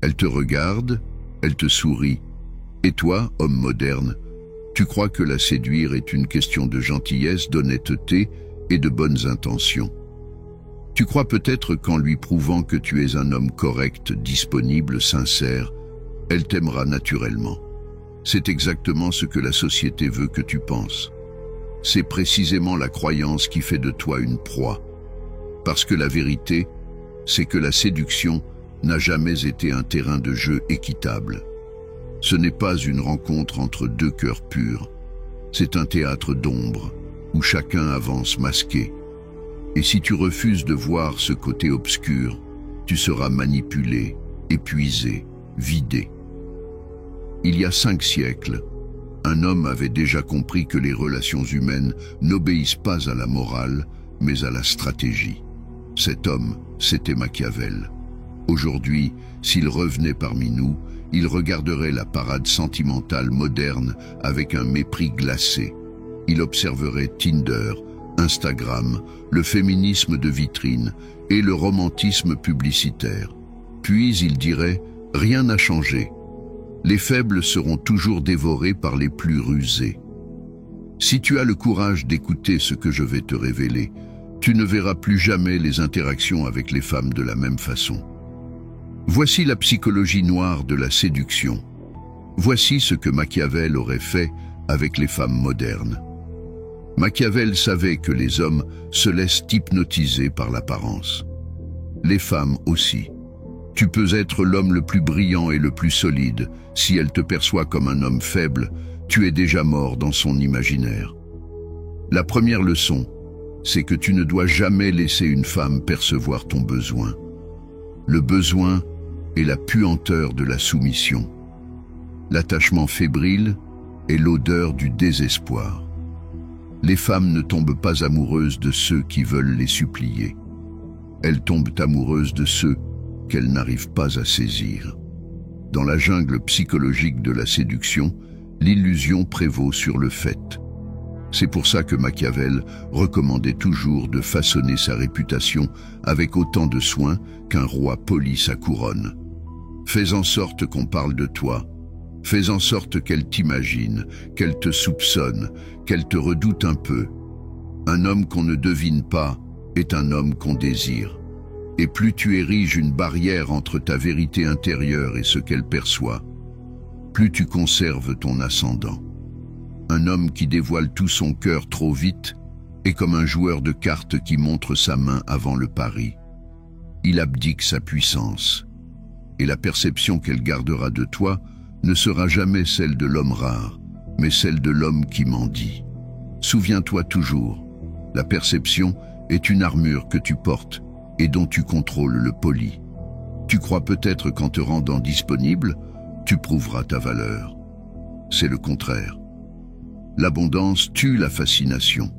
Elle te regarde, elle te sourit. Et toi, homme moderne, tu crois que la séduire est une question de gentillesse, d'honnêteté et de bonnes intentions. Tu crois peut-être qu'en lui prouvant que tu es un homme correct, disponible, sincère, elle t'aimera naturellement. C'est exactement ce que la société veut que tu penses. C'est précisément la croyance qui fait de toi une proie. Parce que la vérité, c'est que la séduction n'a jamais été un terrain de jeu équitable. Ce n'est pas une rencontre entre deux cœurs purs. C'est un théâtre d'ombre, où chacun avance masqué. Et si tu refuses de voir ce côté obscur, tu seras manipulé, épuisé, vidé. Il y a 5 siècles, un homme avait déjà compris que les relations humaines n'obéissent pas à la morale, mais à la stratégie. Cet homme, c'était Machiavel. Aujourd'hui, s'il revenait parmi nous, il regarderait la parade sentimentale moderne avec un mépris glacé. Il observerait Tinder, Instagram, le féminisme de vitrine et le romantisme publicitaire. Puis il dirait « Rien n'a changé. Les faibles seront toujours dévorés par les plus rusés. » Si tu as le courage d'écouter ce que je vais te révéler, tu ne verras plus jamais les interactions avec les femmes de la même façon. Voici la psychologie noire de la séduction. Voici ce que Machiavel aurait fait avec les femmes modernes. Machiavel savait que les hommes se laissent hypnotiser par l'apparence. Les femmes aussi. Tu peux être l'homme le plus brillant et le plus solide. Si elle te perçoit comme un homme faible, tu es déjà mort dans son imaginaire. La première leçon, c'est que tu ne dois jamais laisser une femme percevoir ton besoin. Le besoin est la puanteur de la soumission. L'attachement fébrile est l'odeur du désespoir. Les femmes ne tombent pas amoureuses de ceux qui veulent les supplier. Elles tombent amoureuses de ceux qu'elles n'arrivent pas à saisir. Dans la jungle psychologique de la séduction, l'illusion prévaut sur le fait. C'est pour ça que Machiavel recommandait toujours de façonner sa réputation avec autant de soin qu'un roi polit sa couronne. Fais en sorte qu'on parle de toi. Fais en sorte qu'elle t'imagine, qu'elle te soupçonne, qu'elle te redoute un peu. Un homme qu'on ne devine pas est un homme qu'on désire. Et plus tu ériges une barrière entre ta vérité intérieure et ce qu'elle perçoit, plus tu conserves ton ascendant. Un homme qui dévoile tout son cœur trop vite est comme un joueur de cartes qui montre sa main avant le pari. Il abdique sa puissance. Et la perception qu'elle gardera de toi ne sera jamais celle de l'homme rare, mais celle de l'homme qui mendie. Souviens-toi toujours, la perception est une armure que tu portes et dont tu contrôles le poli. Tu crois peut-être qu'en te rendant disponible, tu prouveras ta valeur. C'est le contraire. L'abondance tue la fascination.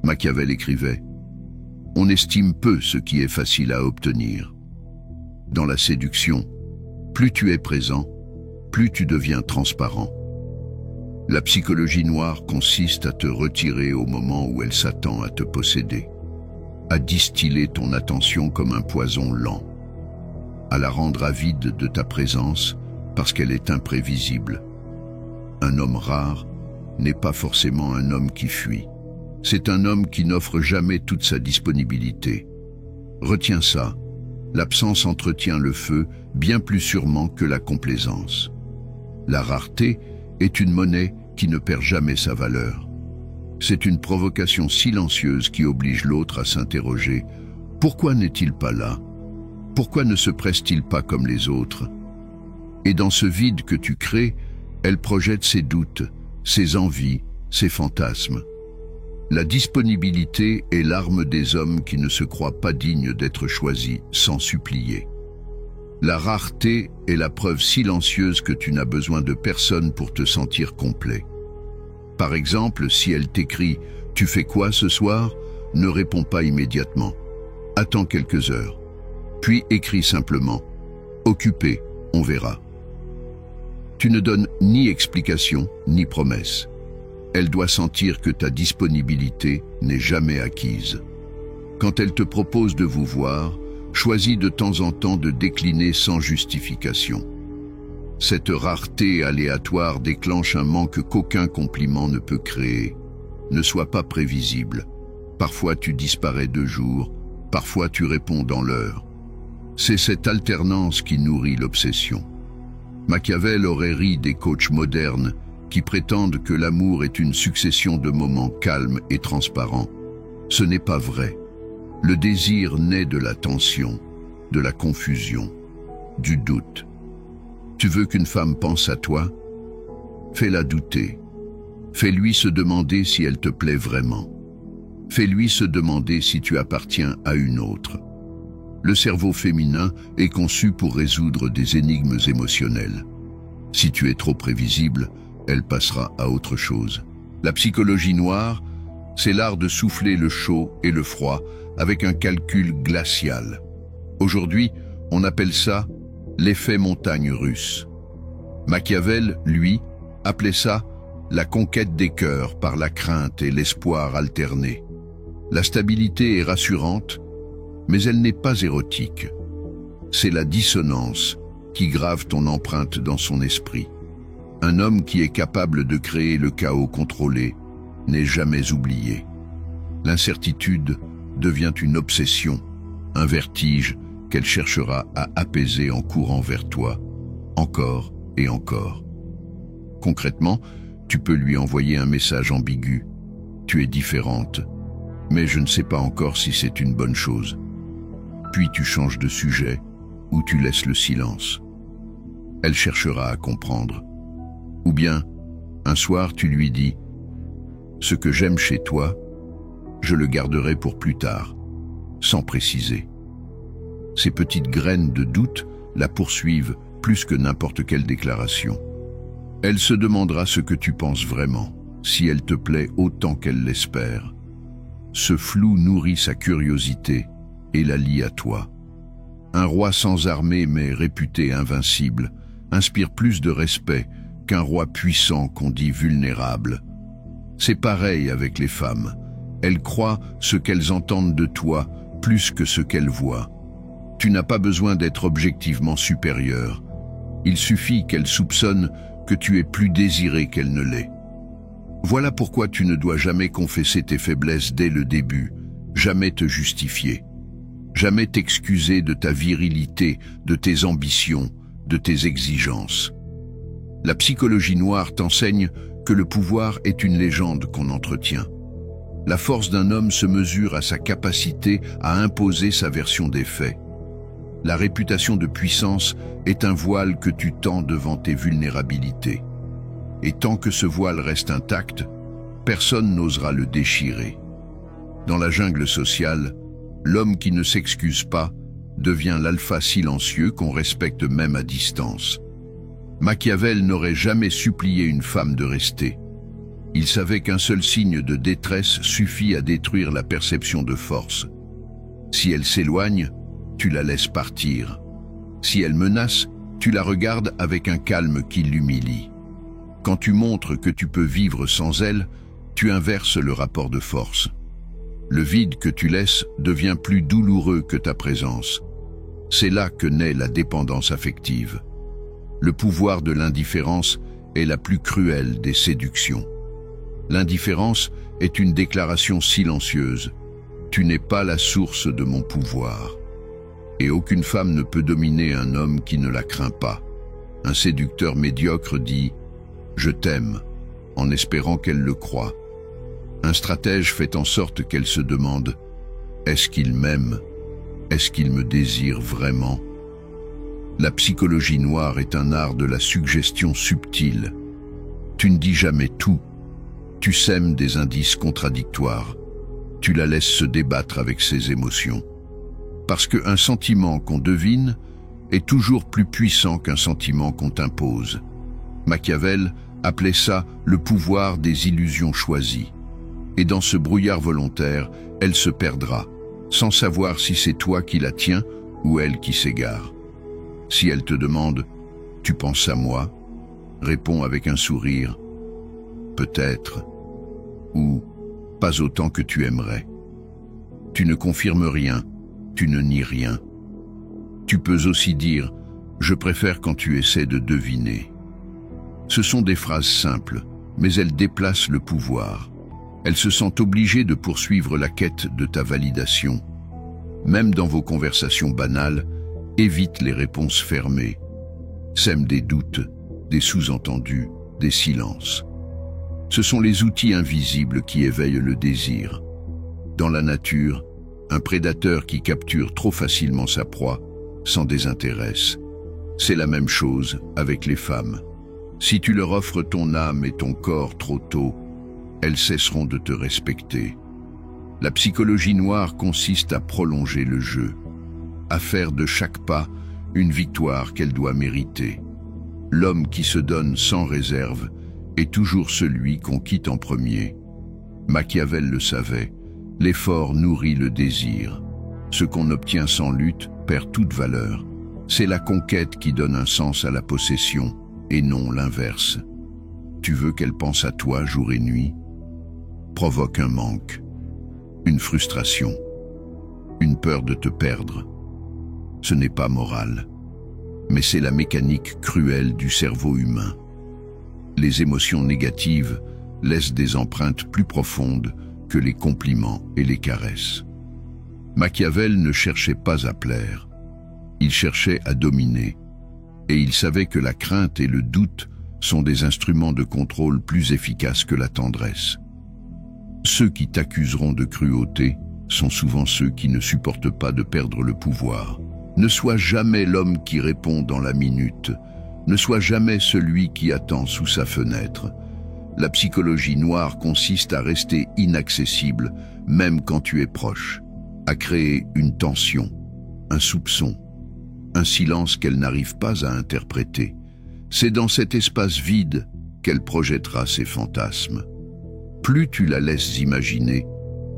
Machiavel écrivait « On estime peu ce qui est facile à obtenir. » Dans la séduction, plus tu es présent, plus tu deviens transparent. La psychologie noire consiste à te retirer au moment où elle s'attend à te posséder, à distiller ton attention comme un poison lent, à la rendre avide de ta présence parce qu'elle est imprévisible. Un homme rare n'est pas forcément un homme qui fuit. C'est un homme qui n'offre jamais toute sa disponibilité. Retiens ça, l'absence entretient le feu bien plus sûrement que la complaisance. La rareté est une monnaie qui ne perd jamais sa valeur. C'est une provocation silencieuse qui oblige l'autre à s'interroger. Pourquoi n'est-il pas là? Pourquoi ne se presse-t-il pas comme les autres? Et dans ce vide que tu crées, elle projette ses doutes, ses envies, ses fantasmes. La disponibilité est l'arme des hommes qui ne se croient pas dignes d'être choisis sans supplier. La rareté est la preuve silencieuse que tu n'as besoin de personne pour te sentir complet. Par exemple, si elle t'écrit « Tu fais quoi ce soir ?» ne réponds pas immédiatement. Attends quelques heures. Puis écris simplement « Occupé, on verra ». Tu ne donnes ni explication, ni promesse. Elle doit sentir que ta disponibilité n'est jamais acquise. Quand elle te propose de vous voir, Choisis de temps en temps de décliner sans justification. Cette rareté aléatoire déclenche un manque qu'aucun compliment ne peut créer. Ne sois pas prévisible. Parfois tu disparais 2 jours, parfois tu réponds dans l'heure. C'est cette alternance qui nourrit l'obsession. Machiavel aurait ri des coachs modernes qui prétendent que l'amour est une succession de moments calmes et transparents. Ce n'est pas vrai. Le désir naît de la tension, de la confusion, du doute. Tu veux qu'une femme pense à toi? Fais-la douter. Fais-lui se demander si elle te plaît vraiment. Fais-lui se demander si tu appartiens à une autre. Le cerveau féminin est conçu pour résoudre des énigmes émotionnelles. Si tu es trop prévisible, elle passera à autre chose. La psychologie noire, c'est l'art de souffler le chaud et le froid avec un calcul glacial. Aujourd'hui, on appelle ça l'effet montagne russe. Machiavel, lui, appelait ça la conquête des cœurs par la crainte et l'espoir alternés. La stabilité est rassurante, mais elle n'est pas érotique. C'est la dissonance qui grave ton empreinte dans son esprit. Un homme qui est capable de créer le chaos contrôlé n'est jamais oublié. L'incertitude devient une obsession, un vertige qu'elle cherchera à apaiser en courant vers toi, encore et encore. Concrètement, tu peux lui envoyer un message ambigu. Tu es différente, mais je ne sais pas encore si c'est une bonne chose. Puis tu changes de sujet ou tu laisses le silence. Elle cherchera à comprendre. Ou bien, un soir tu lui dis « Ce que j'aime chez toi, je le garderai pour plus tard », sans préciser. Ces petites graines de doute la poursuivent plus que n'importe quelle déclaration. Elle se demandera ce que tu penses vraiment, si elle te plaît autant qu'elle l'espère. Ce flou nourrit sa curiosité et la lie à toi. Un roi sans armée mais réputé invincible inspire plus de respect qu'un roi puissant qu'on dit vulnérable. C'est pareil avec les femmes. Elles croient ce qu'elles entendent de toi plus que ce qu'elles voient. Tu n'as pas besoin d'être objectivement supérieur. Il suffit qu'elles soupçonnent que tu es plus désiré qu'elle ne l'est. Voilà pourquoi tu ne dois jamais confesser tes faiblesses dès le début, jamais te justifier, jamais t'excuser de ta virilité, de tes ambitions, de tes exigences. La psychologie noire t'enseigne que le pouvoir est une légende qu'on entretient. La force d'un homme se mesure à sa capacité à imposer sa version des faits. La réputation de puissance est un voile que tu tends devant tes vulnérabilités. Et tant que ce voile reste intact, personne n'osera le déchirer. Dans la jungle sociale, l'homme qui ne s'excuse pas devient l'alpha silencieux qu'on respecte même à distance. Machiavel n'aurait jamais supplié une femme de rester. Il savait qu'un seul signe de détresse suffit à détruire la perception de force. Si elle s'éloigne, tu la laisses partir. Si elle menace, tu la regardes avec un calme qui l'humilie. Quand tu montres que tu peux vivre sans elle, tu inverses le rapport de force. Le vide que tu laisses devient plus douloureux que ta présence. C'est là que naît la dépendance affective. Le pouvoir de l'indifférence est la plus cruelle des séductions. L'indifférence est une déclaration silencieuse. Tu n'es pas la source de mon pouvoir. Et aucune femme ne peut dominer un homme qui ne la craint pas. Un séducteur médiocre dit « Je t'aime » en espérant qu'elle le croie. Un stratège fait en sorte qu'elle se demande « Est-ce qu'il m'aime? Est-ce qu'il me désire vraiment ?» La psychologie noire est un art de la suggestion subtile. Tu ne dis jamais tout. Tu sèmes des indices contradictoires. Tu la laisses se débattre avec ses émotions. Parce qu'un sentiment qu'on devine est toujours plus puissant qu'un sentiment qu'on t'impose. Machiavel appelait ça le pouvoir des illusions choisies. Et dans ce brouillard volontaire, elle se perdra, sans savoir si c'est toi qui la tiens ou elle qui s'égare. Si elle te demande « Tu penses à moi ?» réponds avec un sourire « Peut-être » ou « Pas autant que tu aimerais ». Tu ne confirmes rien, tu ne nies rien. Tu peux aussi dire « Je préfère quand tu essaies de deviner ». Ce sont des phrases simples, mais elles déplacent le pouvoir. Elles se sentent obligées de poursuivre la quête de ta validation. Même dans vos conversations banales, évite les réponses fermées. Sème des doutes, des sous-entendus, des silences. Ce sont les outils invisibles qui éveillent le désir. Dans la nature, un prédateur qui capture trop facilement sa proie s'en désintéresse. C'est la même chose avec les femmes. Si tu leur offres ton âme et ton corps trop tôt, elles cesseront de te respecter. La psychologie noire consiste à prolonger le jeu, à faire de chaque pas une victoire qu'elle doit mériter. L'homme qui se donne sans réserve est toujours celui qu'on quitte en premier. Machiavel le savait, l'effort nourrit le désir. Ce qu'on obtient sans lutte perd toute valeur. C'est la conquête qui donne un sens à la possession, et non l'inverse. Tu veux qu'elle pense à toi jour et nuit? Provoque un manque, une frustration, une peur de te perdre. Ce n'est pas moral, mais c'est la mécanique cruelle du cerveau humain. Les émotions négatives laissent des empreintes plus profondes que les compliments et les caresses. Machiavel ne cherchait pas à plaire, il cherchait à dominer, et il savait que la crainte et le doute sont des instruments de contrôle plus efficaces que la tendresse. Ceux qui t'accuseront de cruauté sont souvent ceux qui ne supportent pas de perdre le pouvoir. Ne sois jamais l'homme qui répond dans la minute, ne sois jamais celui qui attend sous sa fenêtre. La psychologie noire consiste à rester inaccessible, même quand tu es proche, à créer une tension, un soupçon, un silence qu'elle n'arrive pas à interpréter. C'est dans cet espace vide qu'elle projettera ses fantasmes. Plus tu la laisses imaginer,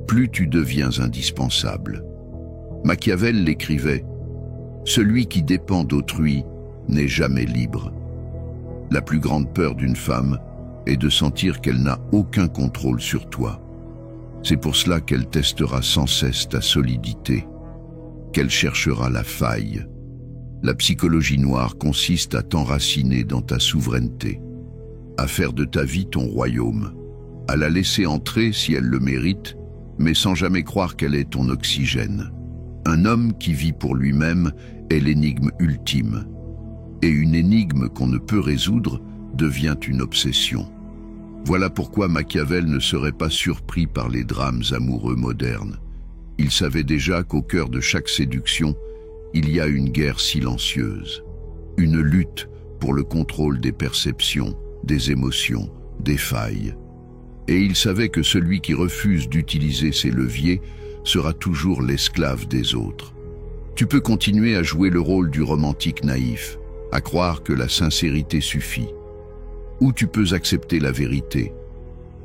plus tu deviens indispensable. Machiavel l'écrivait « Celui qui dépend d'autrui n'est jamais libre ». La plus grande peur d'une femme est de sentir qu'elle n'a aucun contrôle sur toi. C'est pour cela qu'elle testera sans cesse ta solidité, qu'elle cherchera la faille. La psychologie noire consiste à t'enraciner dans ta souveraineté, à faire de ta vie ton royaume, à la laisser entrer si elle le mérite, mais sans jamais croire qu'elle est ton oxygène. Un homme qui vit pour lui-même est l'énigme ultime, et une énigme qu'on ne peut résoudre devient une obsession. Voilà pourquoi Machiavel ne serait pas surpris par les drames amoureux modernes. Il savait déjà qu'au cœur de chaque séduction, il y a une guerre silencieuse, une lutte pour le contrôle des perceptions, des émotions, des failles. Et il savait que celui qui refuse d'utiliser ces leviers sera toujours l'esclave des autres. Tu peux continuer à jouer le rôle du romantique naïf, à croire que la sincérité suffit. Ou tu peux accepter la vérité.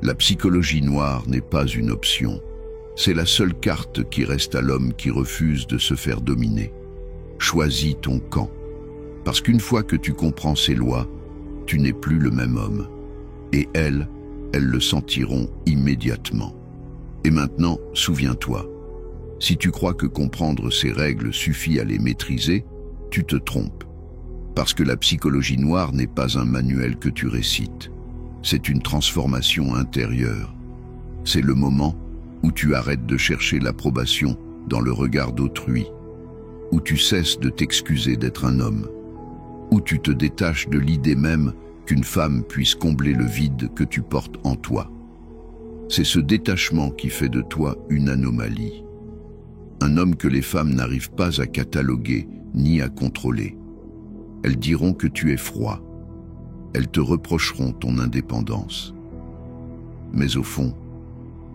La psychologie noire n'est pas une option. C'est la seule carte qui reste à l'homme qui refuse de se faire dominer. Choisis ton camp. Parce qu'une fois que tu comprends ces lois, tu n'es plus le même homme. Et elles le sentiront immédiatement. Et maintenant, souviens-toi, si tu crois que comprendre ces règles suffit à les maîtriser, tu te trompes. Parce que la psychologie noire n'est pas un manuel que tu récites. C'est une transformation intérieure. C'est le moment où tu arrêtes de chercher l'approbation dans le regard d'autrui, où tu cesses de t'excuser d'être un homme, où tu te détaches de l'idée même qu'une femme puisse combler le vide que tu portes en toi. C'est ce détachement qui fait de toi une anomalie. Un homme que les femmes n'arrivent pas à cataloguer ni à contrôler. Elles diront que tu es froid. Elles te reprocheront ton indépendance. Mais au fond,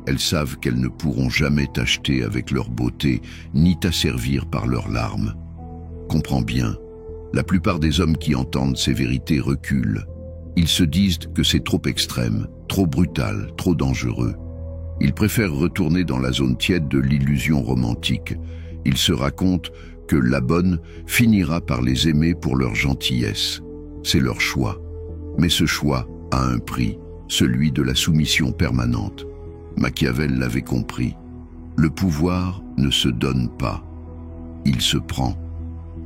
elles savent qu'elles ne pourront jamais t'acheter avec leur beauté, ni t'asservir par leurs larmes. Comprends bien, la plupart des hommes qui entendent ces vérités reculent. Ils se disent que c'est trop extrême, trop brutal, trop dangereux. Ils préfèrent retourner dans la zone tiède de l'illusion romantique. Ils se racontent que la bonne finira par les aimer pour leur gentillesse. C'est leur choix. Mais ce choix a un prix, celui de la soumission permanente. Machiavel l'avait compris. Le pouvoir ne se donne pas, il se prend.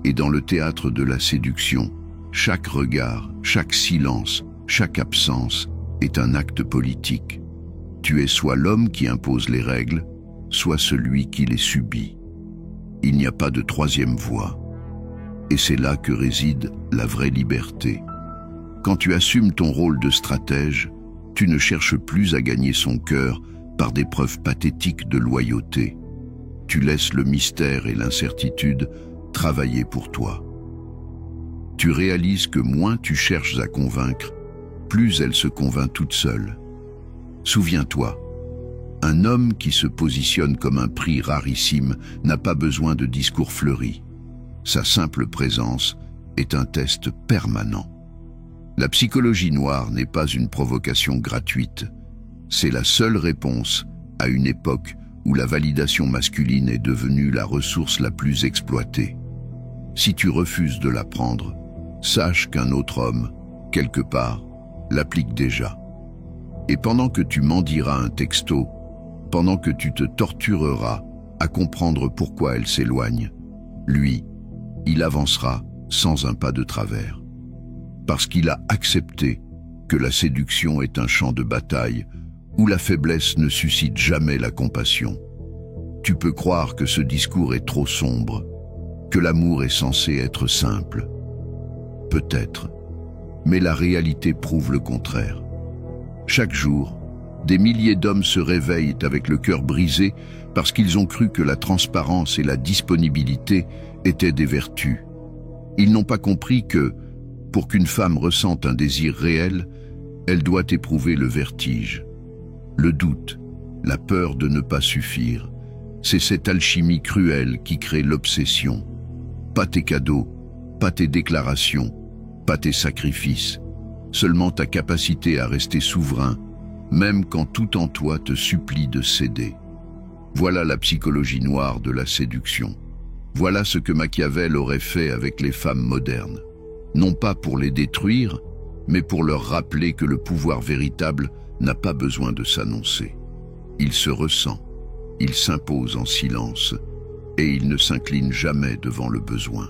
Et dans le théâtre de la séduction, chaque regard, chaque silence, chaque absence est un acte politique. Tu es soit l'homme qui impose les règles, soit celui qui les subit. Il n'y a pas de troisième voie. Et c'est là que réside la vraie liberté. Quand tu assumes ton rôle de stratège, tu ne cherches plus à gagner son cœur par des preuves pathétiques de loyauté. Tu laisses le mystère et l'incertitude travailler pour toi. Tu réalises que moins tu cherches à convaincre, plus elle se convainc toute seule. Souviens-toi, un homme qui se positionne comme un prix rarissime n'a pas besoin de discours fleuris. Sa simple présence est un test permanent. La psychologie noire n'est pas une provocation gratuite. C'est la seule réponse à une époque où la validation masculine est devenue la ressource la plus exploitée. Si tu refuses de la prendre, sache qu'un autre homme, quelque part, l'applique déjà. Et pendant que tu mendiras un texto, pendant que tu te tortureras à comprendre pourquoi elle s'éloigne, lui, il avancera sans un pas de travers. Parce qu'il a accepté que la séduction est un champ de bataille où la faiblesse ne suscite jamais la compassion. Tu peux croire que ce discours est trop sombre, que l'amour est censé être simple. Peut-être, mais la réalité prouve le contraire. Chaque jour, des milliers d'hommes se réveillent avec le cœur brisé parce qu'ils ont cru que la transparence et la disponibilité étaient des vertus. Ils n'ont pas compris que, pour qu'une femme ressente un désir réel, elle doit éprouver le vertige, le doute, la peur de ne pas suffire. C'est cette alchimie cruelle qui crée l'obsession. Pas tes cadeaux, pas tes déclarations, pas tes sacrifices, seulement ta capacité à rester souverain, même quand tout en toi te supplie de céder. Voilà la psychologie noire de la séduction. Voilà ce que Machiavel aurait fait avec les femmes modernes. Non pas pour les détruire, mais pour leur rappeler que le pouvoir véritable n'a pas besoin de s'annoncer. Il se ressent, il s'impose en silence, et il ne s'incline jamais devant le besoin.